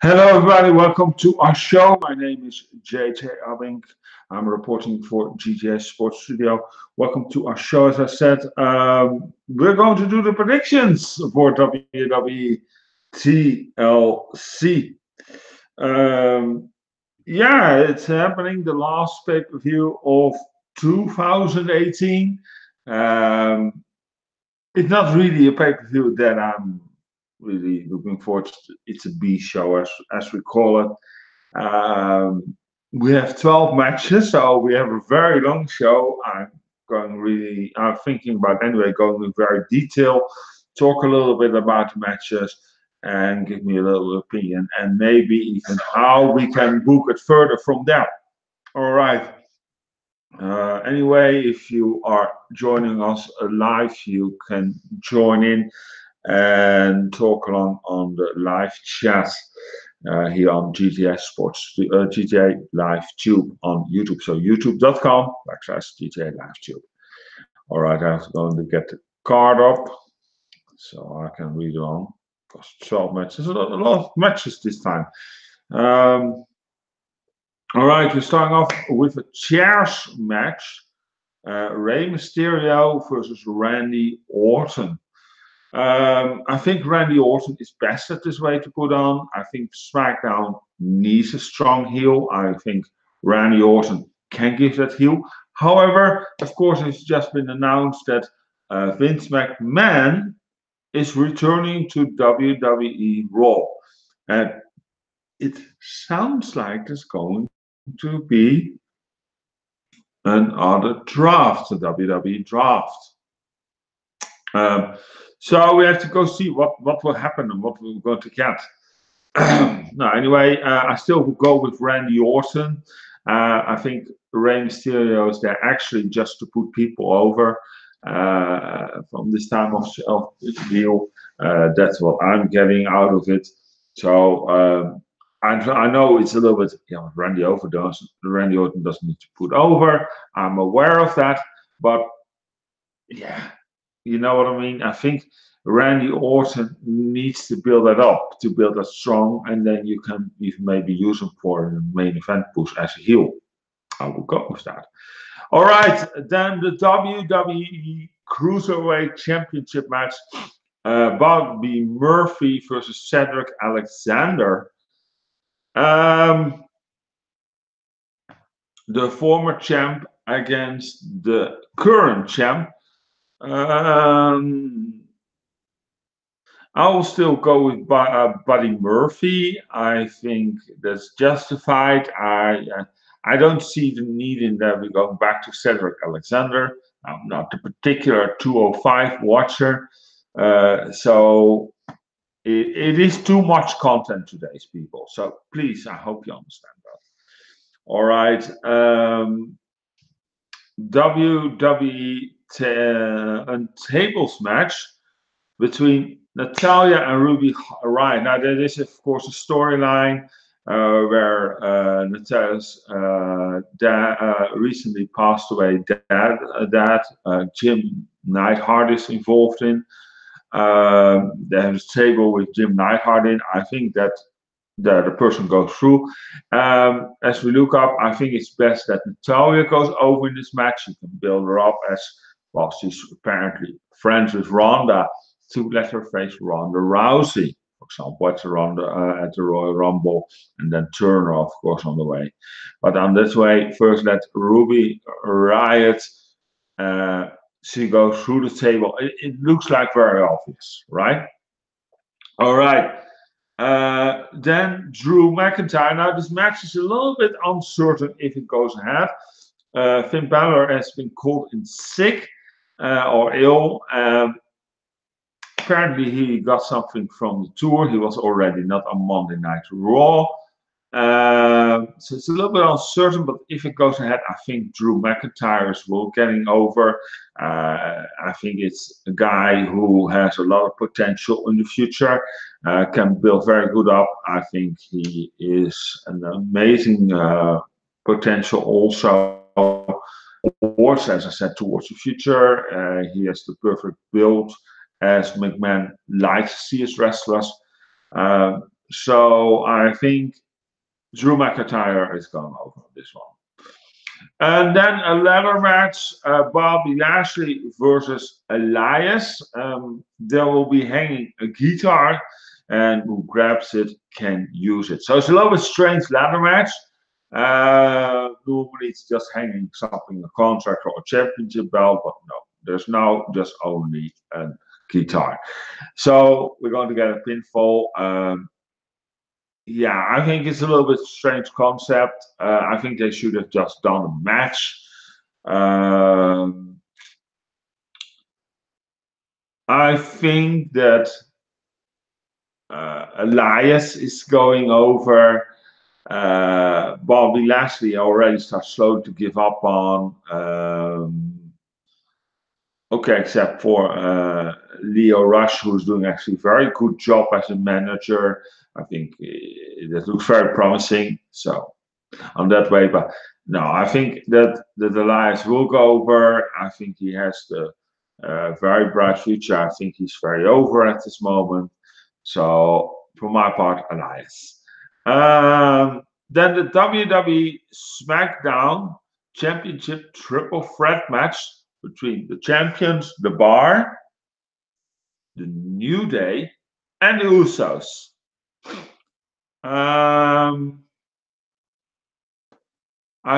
Hello, everybody. Welcome to our show. My name is JJ Abbink. I'm reporting for GTS Sports Studio. Welcome to our show. As I said, we're going to do the predictions for WWE TLC. Um, yeah, it's happening. The last pay-per-view of 2018. Um, it's not really a pay-per-view that I'm really looking forward to. It's a B show, as we call it. We have 12 matches, so we have a very long show. I'm thinking about anyway going in very detail, talk a little bit about the matches, and give me a little opinion, and maybe even how we can book it further from there. All right. Anyway, if you are joining us live, you can join in and talk along on the live chat here on GTS Sports, GTA Live Tube on YouTube. So youtube.com/GTA Live Tube. All right, I'm going to get the card up so I can read on. Because 12 matches, a lot of matches this time. All right, we're starting off with a chairs match. Rey Mysterio versus Randy Orton. I think Randy Orton is best at this way to put on. I think SmackDown needs a strong heel. I think Randy Orton can give that heel. However, of course, it's just been announced that Vince McMahon is returning to WWE Raw. And it sounds like there's going to be another draft, the WWE draft. So we have to go see what will happen and what we're going to get. No, anyway, I still will go with Randy Orton. I think Rey Mysterio is there actually just to put people over from this time of deal. That's what I'm getting out of it. So I know it's a little bit, Randy Orton doesn't need to put over. I'm aware of that, but yeah, you know what I mean? I think Randy Orton needs to build that up, to build that strong, and then you can even maybe use him for a main event push as a heel. I will go with that. All right, then the WWE Cruiserweight Championship match. Bobby Murphy versus Cedric Alexander. The former champ against the current champ. I will still go with Buddy Murphy. I think that's justified. I don't see the need in that we're going back to Cedric Alexander. I'm not the particular 205 watcher. So it is too much content today's people. So please, I hope you understand that. All right. WWE tables match between Natalia and Ruby Riott. Now, that is, of course, a storyline where Natalia's dad recently passed away. Dad, Jim Neidhart is involved in. There's a table with Jim Neidhart in. I think that the person goes through. As we look up, I think it's best that Natalia goes over in this match. You can build her up as, well, she's apparently friends with Ronda, to let her face Ronda Rousey, for example, at the Royal Rumble, and then Turner, of course, on the way. But on this way, first let Ruby Riott. She goes through the table. It looks like very obvious, right? All right. Then Drew McIntyre. Now, this match is a little bit uncertain if it goes ahead. Finn Balor has been called in sick or ill. Apparently, he got something from the tour. He was already not on Monday Night Raw. So it's a little bit uncertain, but if it goes ahead, I think Drew McIntyre is will getting over. I think it's a guy who has a lot of potential in the future, can build very good up. I think he is an amazing potential also towards, as I said, towards the future. He has the perfect build as McMahon likes to see his wrestlers. So I think Drew McIntyre is going over on this one. And then a ladder match, Bobby Lashley versus Elias. They will be hanging a guitar, and who grabs it can use it. So it's a little bit strange ladder match. Normally it's just hanging something, a contract or a championship belt, but no, there's now just only a guitar. So we're going to get a pinfall. Yeah, I think it's a little bit strange concept. I think they should have just done a match. I think that Elias is going over. Bobby Lashley already starts slowly to give up on. Okay, except for Leo Rush, who's doing actually a very good job as a manager. I think that looks very promising. So on that way, but no, I think that Elias will go over. I think he has the very bright future. I think he's very over at this moment. So for my part, Elias. Then the WWE SmackDown Championship Triple Threat match between the champions, the Bar, the New Day, and the Usos. I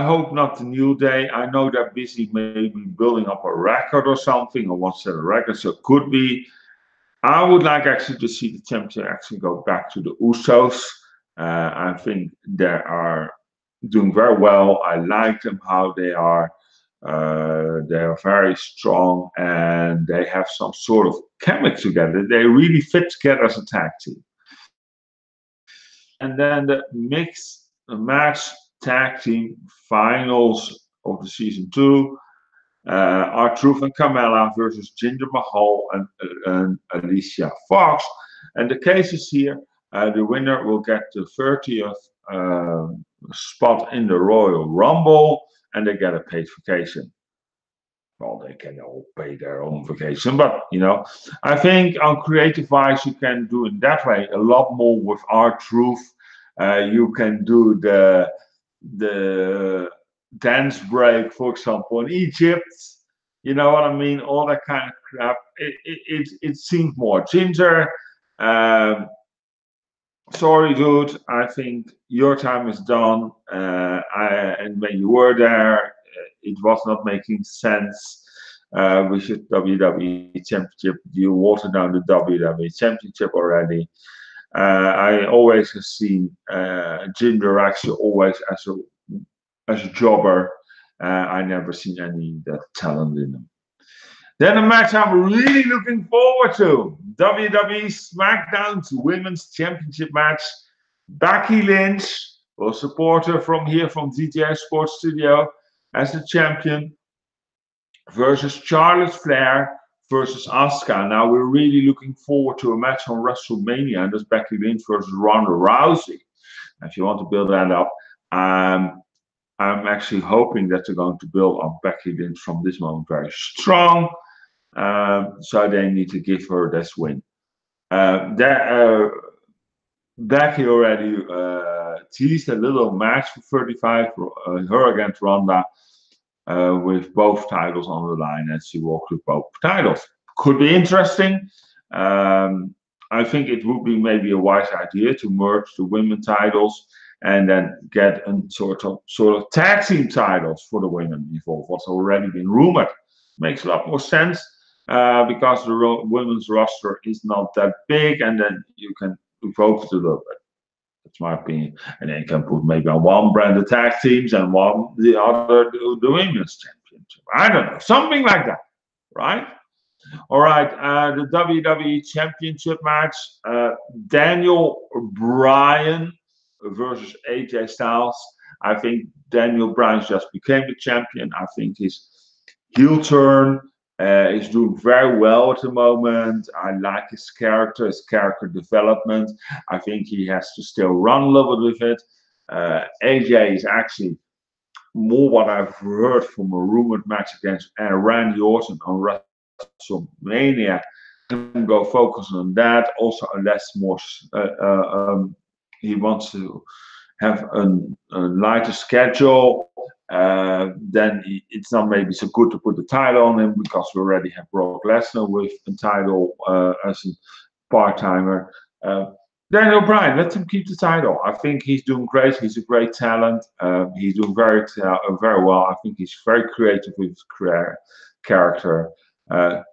hope not the New Day. I know they're busy maybe building up a record or something, or want to set a record, so it could be. I would like actually to see the champion actually go back to the Usos. I think they are doing very well. I like them, how they are. They are very strong, and they have some sort of chemistry together. They really fit together as a tag team. And then the mixed match tag team finals of the season 2. R-Truth and Carmella versus Jinder Mahal and Alicia Fox. And the case is here, the winner will get the 30th spot in the Royal Rumble, and they get a paid vacation. Well, they can all pay their own vacation, but you know, I think on creative wise you can do it that way a lot more with R-Truth. You can do the dance break, for example, in Egypt. You know what I mean? All that kind of crap. It seems more Ginger. Sorry, dude. I think your time is done. And when you were there, it was not making sense. With your WWE Championship, you watered down the WWE Championship already. I always have seen Jinder actually always as a jobber. I never seen any that talent in him. Then a match I'm really looking forward to: WWE SmackDown's Women's Championship match. Becky Lynch will support her from here from DTS Sports Studio as the champion versus Charlotte Flair versus Asuka. Now we're really looking forward to a match on WrestleMania, and that's Becky Lynch versus Ronda Rousey. If you want to build that up, I'm actually hoping that they're going to build up Becky Lynch from this moment very strong. So they need to give her this win. Becky already teased a little match for 35, her against Ronda, with both titles on the line, and she walked with both titles. Could be interesting. I think it would be maybe a wise idea to merge the women titles and then get a sort of tag team titles for the women involved. What's already been rumored makes a lot more sense because the women's roster is not that big, and then you can evoke it a little bit. That's my opinion. And then you can put maybe on one brand the tag teams and the other the women's championship. I don't know, something like that, right? All right, the WWE Championship match: Daniel Bryan versus AJ Styles. I think Daniel Bryan just became the champion. I think his heel turn is doing very well at the moment. I like his character development. I think he has to still run a little bit with it. AJ is actually more what I've heard from a rumored match against Randy Orton on WrestleMania. Go focus on that. Also, a less more he wants to have a lighter schedule, then it's not maybe so good to put the title on him, because we already have Brock Lesnar with a title as a part-timer. Daniel Bryan, let him keep the title. I think he's doing great. He's a great talent. He's doing very well. I think he's very creative with his character.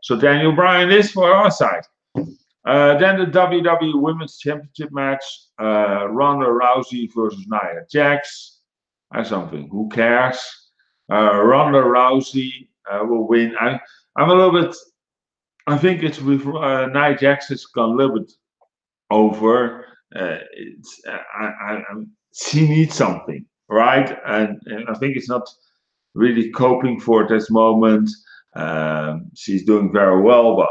So Daniel Bryan is for our side. Then the WWE Women's Championship match, Ronda Rousey versus Nia Jax. Something, who cares? Ronda Rousey will win. I'm a little bit, I think it's with Nia Jax has gone a little bit over. She needs something, right? And I think it's not really coping for this moment. She's doing very well, but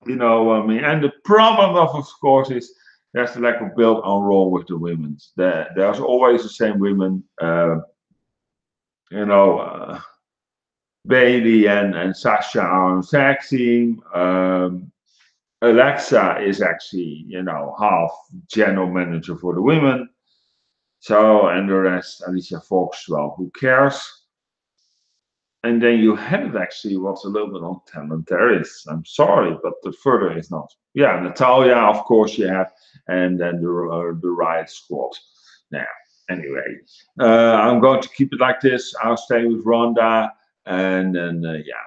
you know what I mean. And the problem, of course, is there's the lack of build on Raw with the women. There's always the same women. Bailey and Sasha are on tag team. Alexa is actually, half general manager for the women. So, and the rest, Alicia Fox, well, who cares? And then you had it actually, what's a little bit on talent there is. I'm sorry, but the further is not. Yeah, Natalia, of course, you have, and then the Riot Squad. Now, anyway, I'm going to keep it like this. I'll stay with Ronda, and then, yeah.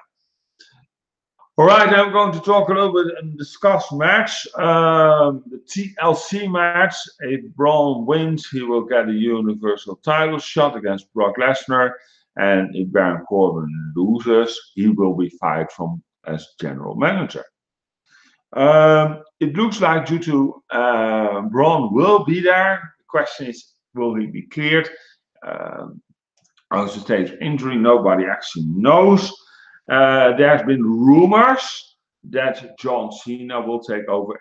All right, I'm going to talk a little bit and discuss match. The TLC match. If Braun wins, he will get a Universal title shot against Brock Lesnar. And if Baron Corbin loses, he will be fired from as general manager. It looks like due to Braun will be there. The question is, will he be cleared? Also stage injury, nobody actually knows. There's been rumors that John Cena will take over.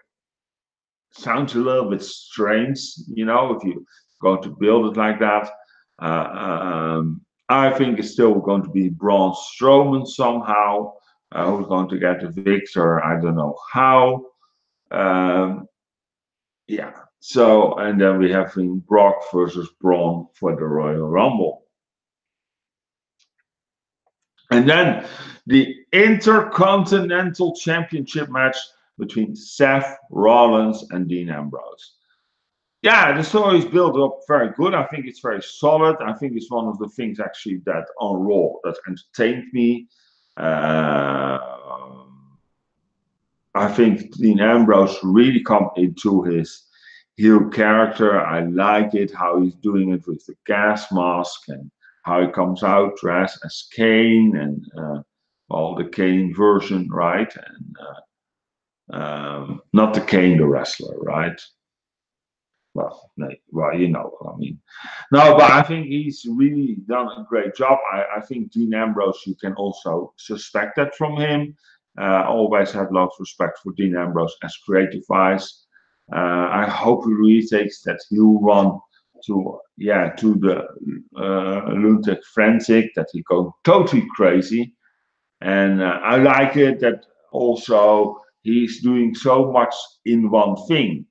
Sounds a little bit strange, if you're going to build it like that. I think it's still going to be Braun Strowman somehow, who's going to get the victor. I don't know how. Yeah. So, and then we have Brock versus Braun for the Royal Rumble. And then the Intercontinental Championship match between Seth Rollins and Dean Ambrose. Yeah, the story is built up very good. I think it's very solid. I think it's one of the things actually that on Raw that entertained me. I think Dean Ambrose really come into his heel character. I like it, how he's doing it with the gas mask and how he comes out dressed as Kane and the Kane version, right? And not the Kane the wrestler, right? Well, you know what I mean. No, but I think he's really done a great job. I think Dean Ambrose, you can also suspect that from him. Always had lots of respect for Dean Ambrose as creative-wise. I hope he really takes that heel run to the Lunatic Frenzy, that he goes totally crazy. And I like it that also he's doing so much in one thing,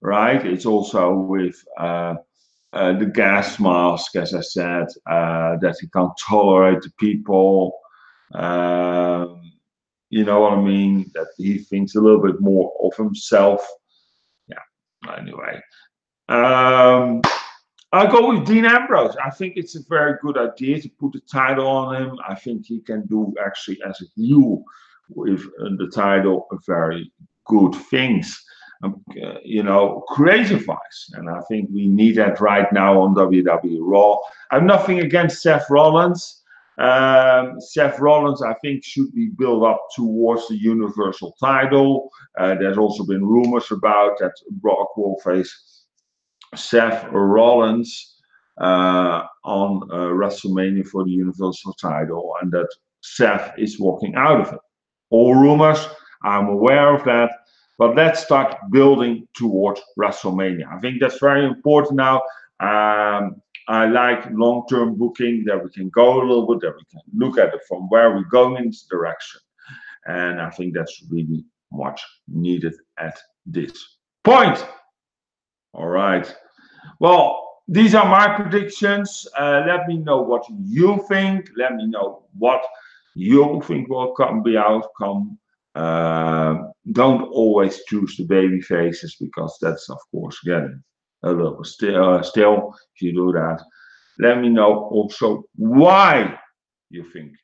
right? It's also with the gas mask, as I said, that he can't tolerate the people. You know what I mean? That he thinks a little bit more of himself. Yeah, anyway. I go with Dean Ambrose. I think it's a very good idea to put the title on him. I think he can do actually as a heel with the title very good things, creative-wise. And I think we need that right now on WWE Raw. I have nothing against Seth Rollins. Seth Rollins, I think, should be built up towards the Universal title. There's also been rumors about that Brock will face Seth Rollins on WrestleMania for the Universal title, and that Seth is walking out of it. All rumors, I'm aware of that, but let's start building towards WrestleMania. I think that's very important now. I like long-term booking, that we can go a little bit, that we can look at it from where we're going in this direction. And I think that's really much needed at this point. All right. Well, these are my predictions. Let me know what you think. Let me know what you think will come be outcome. Don't always choose the baby faces because that's of course getting a little still if you do that. Let me know also why you think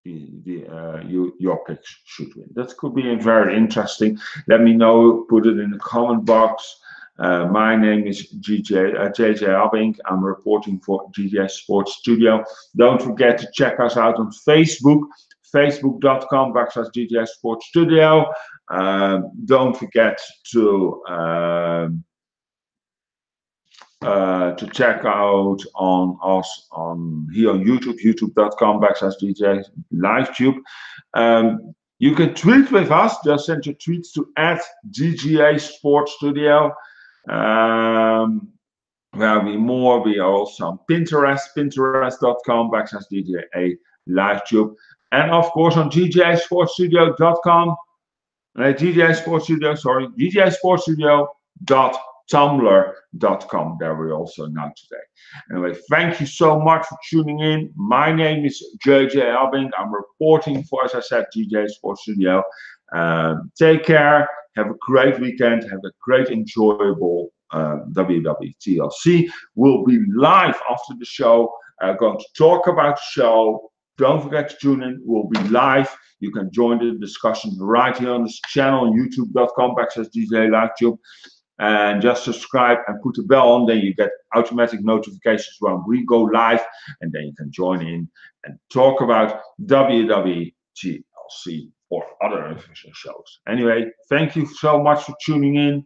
your picks should win. That could be very interesting. Let me know. Put it in the comment box. My name is JJ Abbink. I'm reporting for GTS Sports Studio. Don't forget to check us out on Facebook, facebook.com/GTS Sports Studio. Don't forget to check out on us on here on YouTube, youtube.com/DJ LiveTube. You can tweet with us. Just send your tweets to @GGA Sports Studio. Where we are also on Pinterest, pinterest.com/DJA LiveTube. And of course on GGASportsStudio.com, GGA Sports Studio, sorry, GGASportsStudio.tumblr.com. There we're also now today. Anyway, thank you so much for tuning in. My name is JJ Abbink. I'm reporting for, as I said, GGA Sports Studio. Take care. Have a great weekend. Have a great, enjoyable WWE TLC. We'll be live after the show. Going to talk about the show. Don't forget to tune in. We'll be live. You can join the discussion right here on this channel, youtube.com/DJ LiveTube. And just subscribe and put the bell on. Then you get automatic notifications when we go live. And then you can join in and talk about WWE TLC or other official shows. Anyway, thank you so much for tuning in.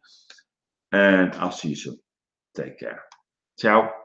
And I'll see you soon. Take care. Ciao.